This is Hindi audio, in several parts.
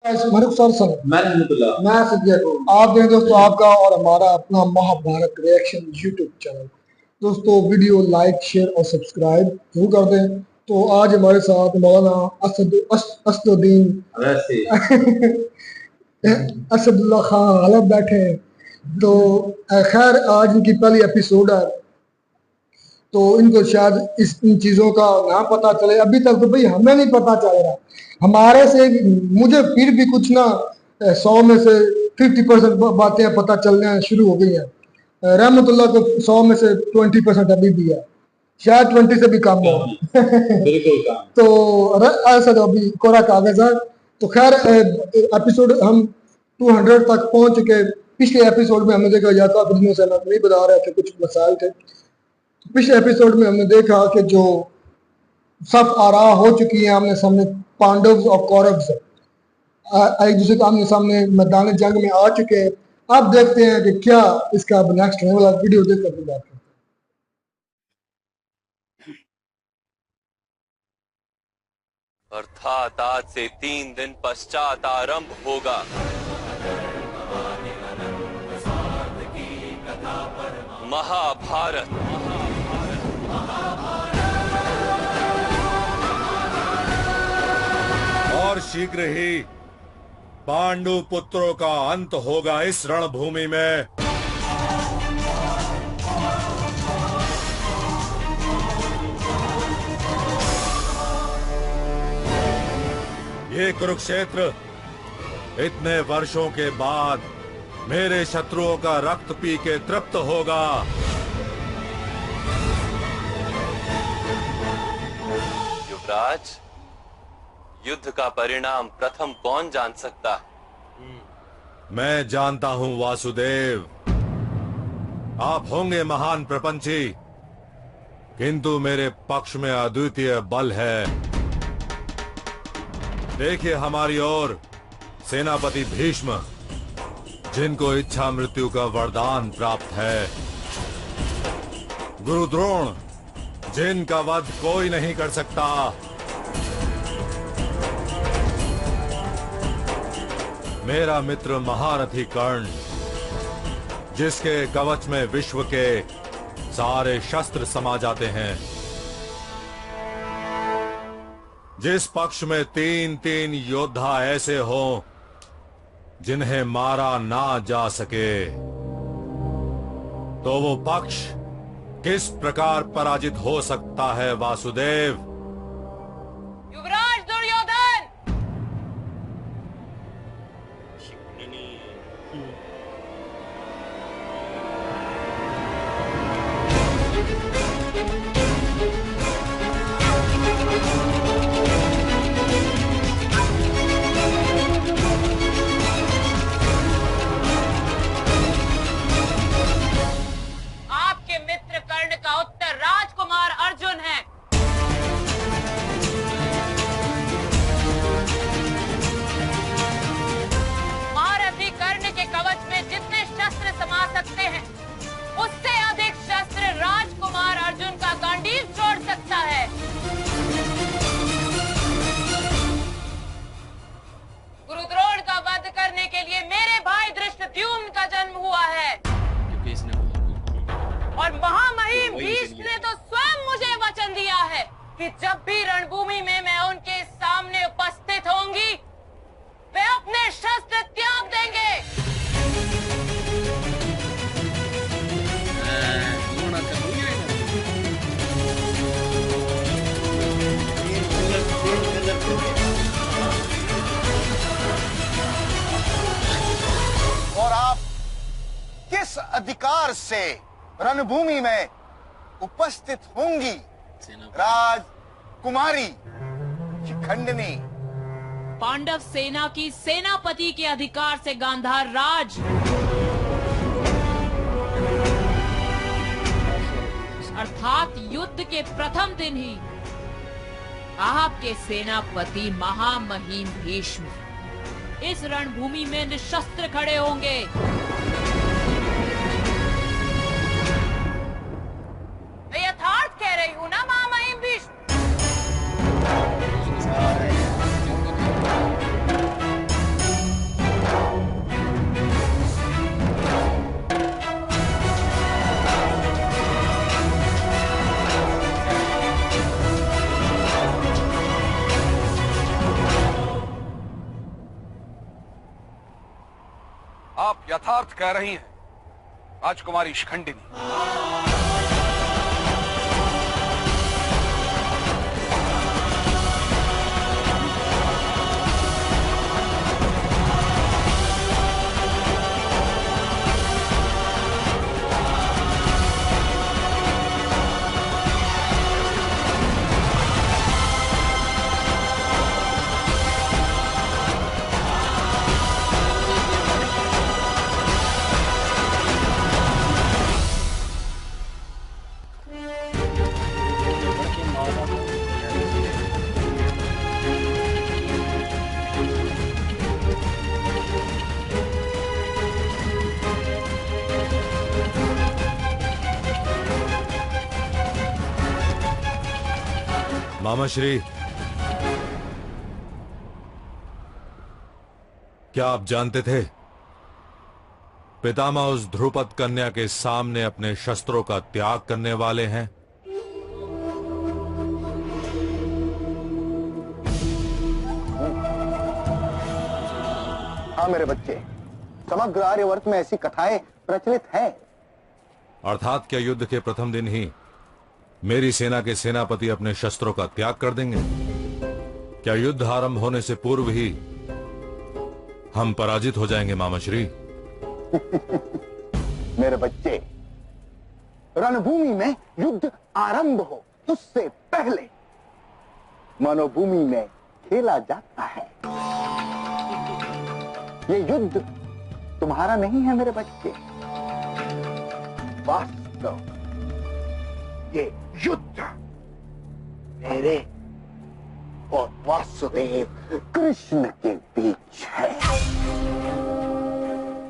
मरुख सर सर मैं रहमतुल्लाह। मैं सज्जद हूँ। आप देखें दोस्तों आपका और हमारा अपना महाभारत रिएक्शन यूट्यूब चैनल। दोस्तों वीडियो लाइक शेयर और सब्सक्राइब जरूर कर दें। तो आज हमारे साथ मौलाना असदुद्दीन वैसे असदुल्ला खान हलब बैठे हैं। तो खैर आज इनकी पहली एपिसोड है, तो इनको शायद इन चीज़ों का ना पता चले। अभी तक तो भाई हमें नहीं पता चल रहा, हमारे से मुझे फिर भी कुछ ना 100 में से 50% बातें पता चलने शुरू हो गई हैं। रहमतुल्लाह को 100 में से 20% अभी भी है, शायद 20 से भी कम हो। बिल्कुल कम। तो ऐसा तो अभी कोरा कागज है। तो खैर एपिसोड हम 200 तक पहुंच चुके। पिछले एपिसोड में हमने देखा जाता कुछ दिनों से नहीं बता रहे थे, कुछ मसाइल थे। पिछले एपिसोड में हमने देखा कि जो सब आरा हो चुकी है आमने सामने, पांडव और कौरव एक दूसरे के आमने सामने मैदान जंग में आ चुके हैं। अब देखते हैं कि क्या इसका अब नेक्स्ट होने वाला। वीडियो देख कर बात करते हैं। अर्थात आज से 3 दिन पश्चात आरंभ होगा महाभारत। और शीघ्र ही पांडु पुत्रों का अंत होगा इस रणभूमि में। ये कुरुक्षेत्र इतने वर्षों के बाद मेरे शत्रुओं का रक्त पी के तृप्त होगा। युवराज, युद्ध का परिणाम प्रथम कौन जान सकता है? मैं जानता हूं वासुदेव। आप होंगे महान प्रपंची, किंतु मेरे पक्ष में अद्वितीय बल है। देखिए हमारी ओर सेनापति भीष्म, जिनको इच्छा मृत्यु का वरदान प्राप्त है। गुरु द्रोण, जिनका वध कोई नहीं कर सकता। मेरा मित्र महारथी कर्ण, जिसके कवच में विश्व के सारे शस्त्र समा जाते हैं। जिस पक्ष में 3-3 योद्धा ऐसे हों जिन्हें मारा ना जा सके, तो वो पक्ष किस प्रकार पराजित हो सकता है वासुदेव? युवराज दुर्योधन! आपके मित्र कर्ण का उत्तर राजकुमार अर्जुन है। महारथी कर्ण के कवच में जितने शस्त्र समा सकते हैं, उससे अधिक शस्त्र राजकुमार अर्जुन का गांडीव छोड़ सकता है। गुरुद्रोण का वध करने के लिए मेरे भाई धृष्टद्युम्न का जन्म हुआ है, और महामहिम भीष्म ने तो स्वयं मुझे वचन दिया है कि जब भी रणभूमि में मैं उनके सामने उपस्थित होंगी, वे अपने शस्त्र त्याग देंगे। और आप किस अधिकार से रणभूमि में उपस्थित होंगी राजकुमारी शिखंडिनी? पांडव सेना की सेनापति के अधिकार से गांधार राज, अर्थात युद्ध के प्रथम दिन ही आपके सेनापति महामहिम भीष्म इस रणभूमि में निशस्त्र खड़े होंगे। मैं यथार्थ कह रही हूँ ना महामहिम भीष्म? आप यथार्थ कह रही हैं राजकुमारी शिखंडिनी। मामा श्री, क्या आप जानते थे पितामह उस ध्रुपद कन्या के सामने अपने शस्त्रों का त्याग करने वाले हैं? हाँ मेरे बच्चे, समग्र आर्यवर्त में ऐसी कथाएं प्रचलित हैं। अर्थात क्या युद्ध के प्रथम दिन ही मेरी सेना के सेनापति अपने शस्त्रों का त्याग कर देंगे? क्या युद्ध आरंभ होने से पूर्व ही हम पराजित हो जाएंगे मामा श्री? मेरे बच्चे, रणभूमि में युद्ध आरंभ हो उससे पहले मनोभूमि में खेला जाता है। ये युद्ध तुम्हारा नहीं है मेरे बच्चे, वास्तव ये युद्ध मेरे और वासुदेव कृष्ण के बीच है।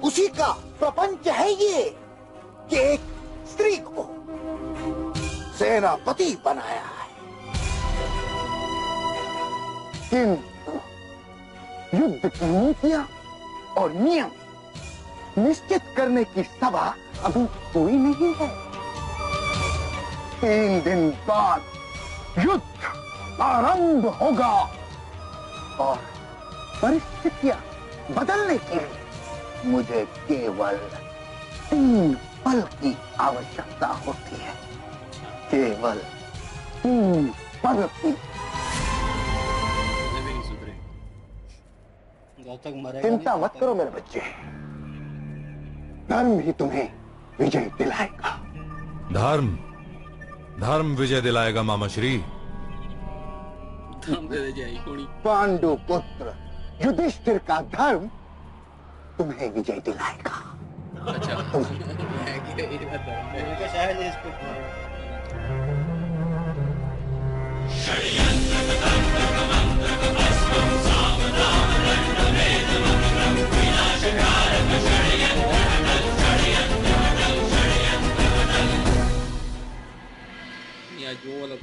उसी का प्रपंच है ये कि एक स्त्री को सेनापति बनाया है, किंतु युद्ध की नीतियां और नियम निश्चित करने की सभा अभी हुई नहीं है। 3 दिन बाद युद्ध आरंभ होगा और परिस्थितियां बदलने के लिए मुझे केवल 3 पल की आवश्यकता होती है, केवल 3 पल की। चिंता मत करो मेरे बच्चे, धर्म ही तुम्हें विजय दिलाएगा। धर्म विजय दिलाएगा मामा श्री। पांडु पुत्र युधिष्ठिर का धर्म तुम्हें विजय दिलाएगा।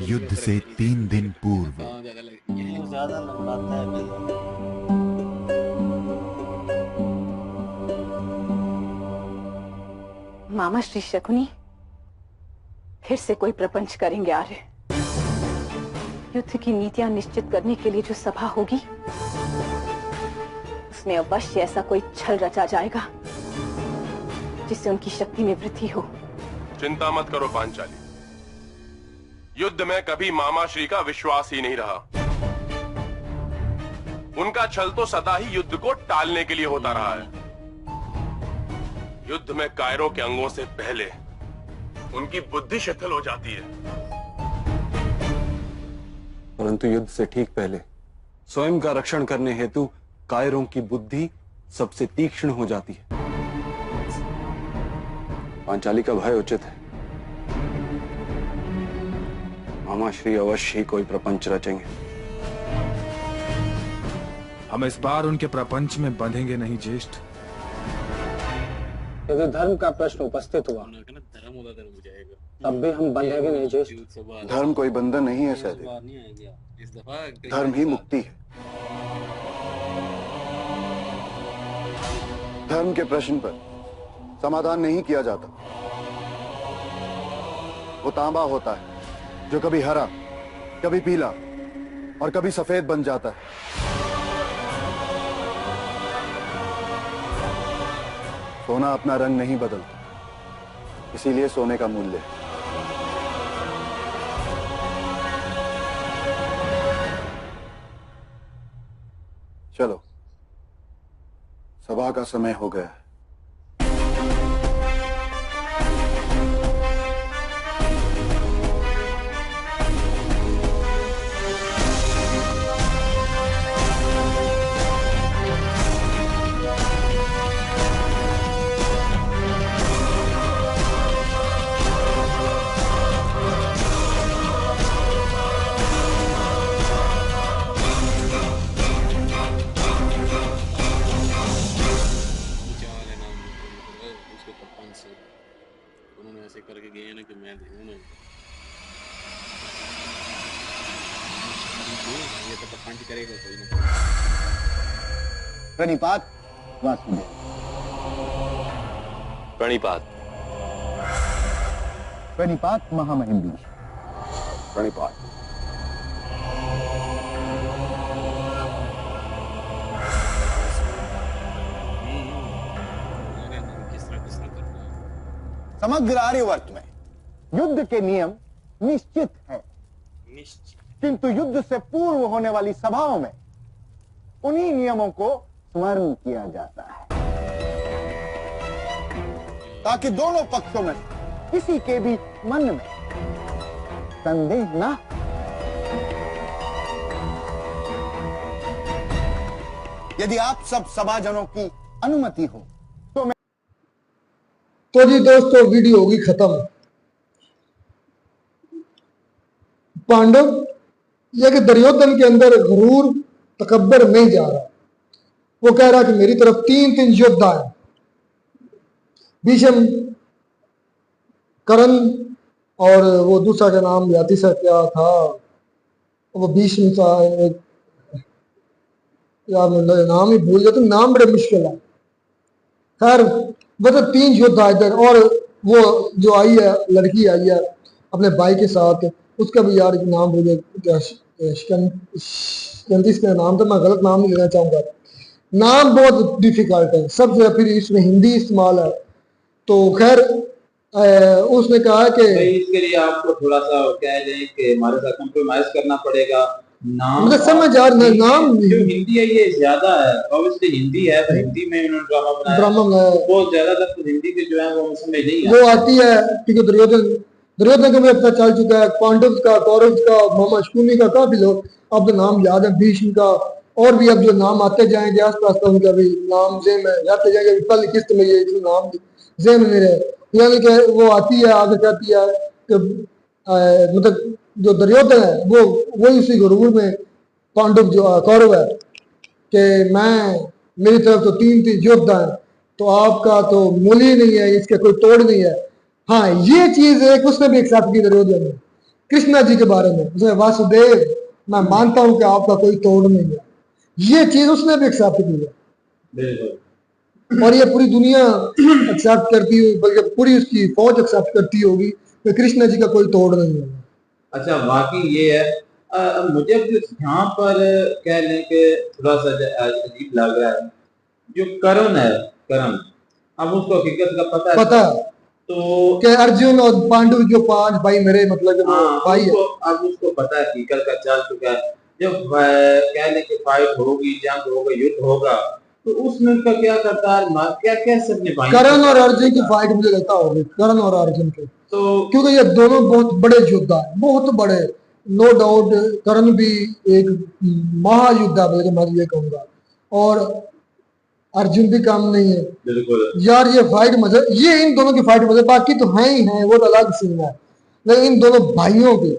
युद्ध से 3 दिन पूर्व ज्यादा लंबाता है। मामा श्री शकुनी फिर से कोई प्रपंच करेंगे आर्य। युद्ध की नीतियां निश्चित करने के लिए जो सभा होगी उसमें अवश्य ऐसा कोई छल रचा जाएगा जिससे उनकी शक्ति में वृद्धि हो। चिंता मत करो पांचाली, युद्ध में कभी मामा श्री का विश्वास ही नहीं रहा। उनका छल तो सदा ही युद्ध को टालने के लिए होता रहा है। युद्ध में कायरों के अंगों से पहले उनकी बुद्धि शिथिल हो जाती है। परंतु युद्ध से ठीक पहले स्वयं का रक्षण करने हेतु कायरों की बुद्धि सबसे तीक्ष्ण हो जाती है। पांचाली का भय उचित है। मामा श्री अवश्य ही कोई प्रपंच रचेंगे। हम इस बार उनके प्रपंच में बंधेंगे नहीं ज्येष्ठ। यदि धर्म का प्रश्न उपस्थित हुआ तब भी हम बंधेंगे नहीं ज्येष्ठ। धर्म कोई बंधन नहीं है सहदेव, धर्म ही मुक्ति है। धर्म के प्रश्न पर समाधान नहीं किया जाता। वो तांबा होता है जो कभी हरा, कभी पीला और कभी सफेद बन जाता है। सोना अपना रंग नहीं बदलता, इसीलिए सोने का मूल्य है। चलो, सभा का समय हो गया है। उन्होंने ऐसे करके गए ना कि मैं देखूं ना ये तो पंच करेगा कोई ना। प्रणिपात वासुदेव। प्रणिपात। प्रणिपात महामहिंदीश। प्रणिपात। समग्र आर्यवर्त में युद्ध के नियम निश्चित हैं, किंतु युद्ध से पूर्व होने वाली सभाओं में उन्हीं नियमों को स्मरण किया जाता है, ताकि दोनों पक्षों में किसी के भी मन में संदेह ना। यदि आप सब सभाजनों की अनुमति हो तो जी दोस्तों वीडियो होगी खत्म। पांडव यह कि दुर्योधन के अंदर गुरूर तकब्बर नहीं जा रहा, वो कह रहा कि मेरी तरफ 3 योद्धा है, भीष्म, कर्ण और वो दूसरा का नाम याति सा क्या था, वो भीष्म सा यार नाम ही भूल जाता, नाम बड़े मुश्किल है। खैर मतलब 3 योद्धा इधर, और वो जो आई है लड़की आई है अपने भाई के साथ, उसका भी यार नाम भूल गया, इसका नाम तो मैं गलत नाम नहीं लेना चाहूंगा, नाम बहुत डिफिकल्ट है सबसे, फिर इसमें हिंदी इस्तेमाल है। तो खैर उसने कहा कि इसके लिए आपको थोड़ा सा कह दें कि हमारे साथ कंप्रोमाइज करना पड़ेगा। नाम मुझे समझ यार नाम जो हिंदी है ये ज्यादा है, ऑब्वियसली हिंदी है तो हिंदी में उन्होंने ड्रामा बनाया, वो ज्यादातर तो हिंदी के जो है वो समझ नहीं वो आती है, क्योंकि दुर्योधन का मुझे पता चल चुका है, पांडव का, कौरव का, मामा शकुनी का, काफी लोग अब तो नाम याद है, भीष्म का, और भी अब जो नाम आते जाएंगे आस पास का उनका भी नाम जेम है, जाते जाएंगे पहली किस्त में ये नाम जेम में रहे, यानी कि वो आती है आगे कहती है कि मतलब जो दुर्योधन है वो वही उसी गुरूर में पांडव जो कौरव है कि मेरी तरफ तो 3 योद्धा है, तो आपका तो मूल्य ही नहीं है, इसके कोई तोड़ नहीं है। हाँ ये चीज एक उसने भी एक्सेप्ट की दुर्योधन ने कृष्णा जी के बारे में, उसने वासुदेव मैं मानता हूं कि आपका कोई तोड़ नहीं है, ये चीज उसने भी एक्सेप्ट की है, और ये पूरी दुनिया एक्सेप्ट करती है, बल्कि पूरी उसकी फौज एक्सेप्ट करती होगी कि कृष्णा जी का कोई तोड़ नहीं है। अच्छा वाकई ये है, मुझे यहाँ पर कह लें कि थोड़ा सा अजीब लग रहा है, जो कर्ण है, कर्ण अब उसको हकीकत का पता है तो कि अर्जुन और पांडु जो 5 भाई मेरे मतलब भाई है, अब उसको पता है हकीकत का चल चुका है, जब कह लें कि फाइट होगी, जंग होगा, युद्ध होगा, तो उसमें उनका क्या करता है, क्या क्या सब निभाएंगे। कर्ण और अर्जुन की फाइट मुझे लगता होगी, कर्ण और अर्जुन की, तो क्योंकि ये दोनों बहुत बड़े योद्धा हैं, बहुत बड़े, नो डाउट कर्ण भी एक महायोद्धा है मैं ये कहूंगा, और अर्जुन भी काम नहीं है। बिल्कुल यार ये फाइट मजे, ये इन दोनों की फाइट मजे, बाकी तो है ही है, वो तो अलग सीन है, लेकिन इन दोनों भाइयों की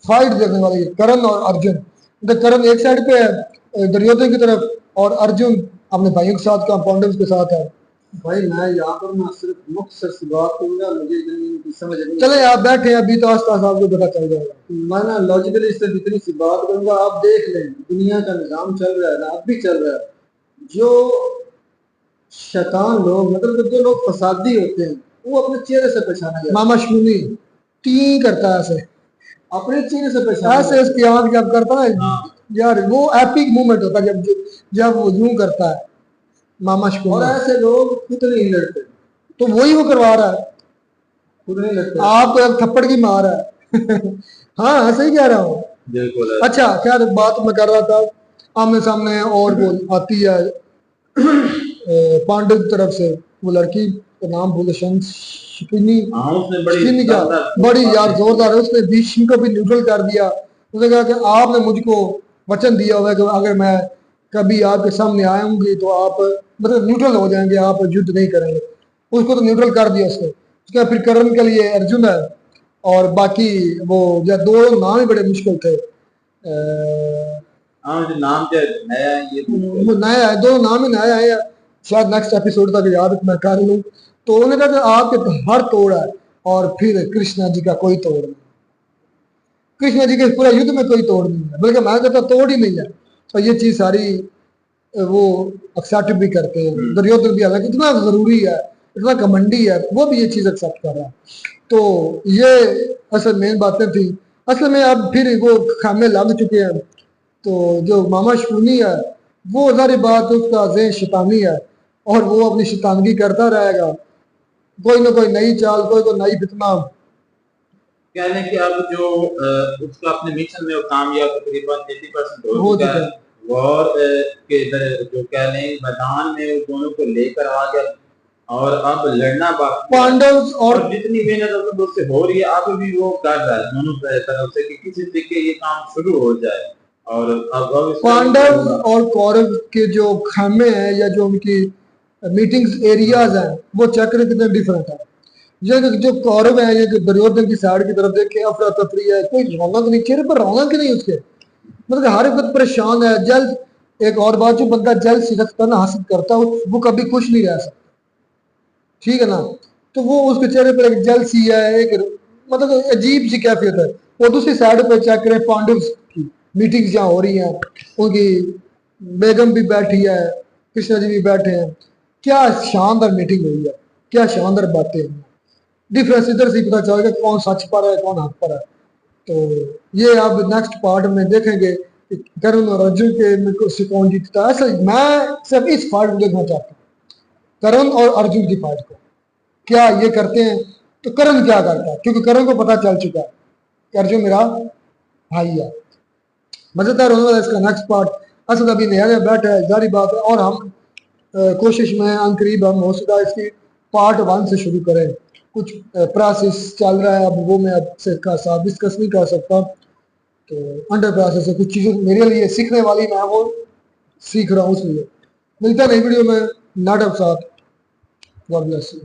फाइट देखने वाली है, कर्ण और अर्जुन। तो कर्ण एक साइड पे है दुर्योधन की तरफ, और अर्जुन अपने भाइयों के साथ, पांडव के साथ है। भाई मैं यहाँ पर मैं सिर्फ मुख्तसर सी बात करूंगा, मुझे इतनी समझ नहीं, चले आप बैठे अभी तो आसपास आपको पता चल जाएगा, मैं ना लॉजिकली इससे इतनी सी बात करूंगा, आप देख लें दुनिया का निजाम चल रहा है ना, अब भी चल रहा है, जो शैतान लोग मतलब जो लोग फसादी होते हैं वो अपने चेहरे से पहचाना जाता है। मामा शकुनी टी करता है ऐसे, अपने चेहरे से पहचाना, ऐसे इसकी आंख जब करता है यार वो एपिक मूवमेंट होता है, जब वो यूं करता है मामा और शकुनी। ऐसे लोग खुद नहीं लड़ते, तो वही वो करवा रहा है, खुद नहीं लड़ते। आप तो एक थप्पड़ की मार है। हाँ सही कह रहा हूँ। बिल्कुल। अच्छा खैर बात मैं कर रहा था, आमने सामने और वो आती है पांडव की तरफ से वो लड़की का नाम भूल, शकुनी, हाँ, उसने बड़ी शकुनी क्या बड़ी यार जोरदार है, उसने भीष्म को भी न्यूट्रल कर दिया। उसने कहा कि आपने मुझको वचन दिया हुआ है कि अगर मैं कभी आपके सामने आऊंगी तो आप मतलब न्यूट्रल हो जाएंगे, आप युद्ध नहीं करेंगे। उसको तो न्यूट्रल कर दिया उसने। उसके बाद फिर करण के लिए अर्जुन है और बाकी वो दो नाम ही बड़े मुश्किल थे। हाँ, जो नाम जो नया है ये वो नया है, दो नाम ही नया है, शायद नेक्स्ट एपिसोड तक याद मैं कर लूँ। तो उन्होंने कहा कि आपके हर तोड़ है और फिर कृष्णा जी का कोई तोड़ नहीं, कृष्णा जी के पूरा युद्ध में कोई तोड़ नहीं है, बल्कि मैं कहता तोड़ ही नहीं है। और ये चीज सारी वो एक्सेप्ट भी करते हैं, दुर्योधन भी हालांकि इतना जरूरी है, इतना घमंडी है, वो भी ये चीज एक्सेप्ट कर रहा है। तो ये असल मेन बातें थी। असल में अब फिर वो खामे लग चुके हैं। तो जो मामा शकुनी है वो सारी बात उसका ज़हन शैतानी है और वो अपनी शैतानगी करता रहेगा, कोई ना कोई नई चाल, कोई नई फितना। कहने कि अब जो उसका अपने मिशन में वो कामयाब तकरीबन 80% हो हो चुका है। चुका वॉर के इधर जो कहने मैदान में वो दोनों को लेकर आ गया और अब लड़ना बाकी है। पांडव और जितनी मेहनत उससे हो रही है अब भी वो कर रहा है दोनों तरफ से कि किसी तरीके ये काम शुरू हो जाए। और अब पांडव और कौरव के जो खामे हैं या जो उनकी मीटिंग्स एरियाज हैं वो चेक करें कितने डिफरेंट है। ये जो कौरव है, ये दुर्योधन की साइड की तरफ देख के अफरा तफरी है, कोई रौनक नहीं, चेहरे पर रौनक नहीं उसके, मतलब हर वक्त परेशान है, जल्द। एक और बात, जो बंदा जल्द शिकस्त करना हासिल करता है वो कभी खुश नहीं रह सकता, ठीक है ना। तो वो उसके चेहरे पर एक जल्द सी है, एक मतलब अजीब सी कैफियत है। और दूसरी साइड पर चेक करें पांडव की मीटिंग्स जहाँ हो रही हैं, उनकी बेगम भी बैठी है, कृष्णा जी भी बैठे हैं, क्या शानदार मीटिंग हुई है, क्या शानदार बातें हुई। डिफरेंस इधर से पता चलेगा कौन सच पर है कौन हक पर है। तो ये अब नेक्स्ट पार्ट में देखेंगे कि करण और अर्जुन के से कौन जीतता है। ऐसा मैं सिर्फ इस फाइट को देखना चाहता हूँ, करण और अर्जुन की फाइट को, क्या ये करते हैं तो करण क्या करता है, क्योंकि करण को पता चल चुका है कि अर्जुन मेरा भाई है। मजेदार होने वाला इसका नेक्स्ट पार्ट। असल अभी नया नया बैठा है, जारी बात है, और हम कोशिश में अनकरीब हम हो सकता है इसकी पार्ट 1 से शुरू करें। कुछ प्रोसेस चल रहा है, अब वो मैं आपसे का साथ डिस्कस नहीं कर सकता, तो अंडर प्रोसेस है, कुछ चीज़ें मेरे लिए सीखने वाली मैं वो सीख रहा हूँ। इसलिए मिलता है नई वीडियो में नाटक साथ। God bless you.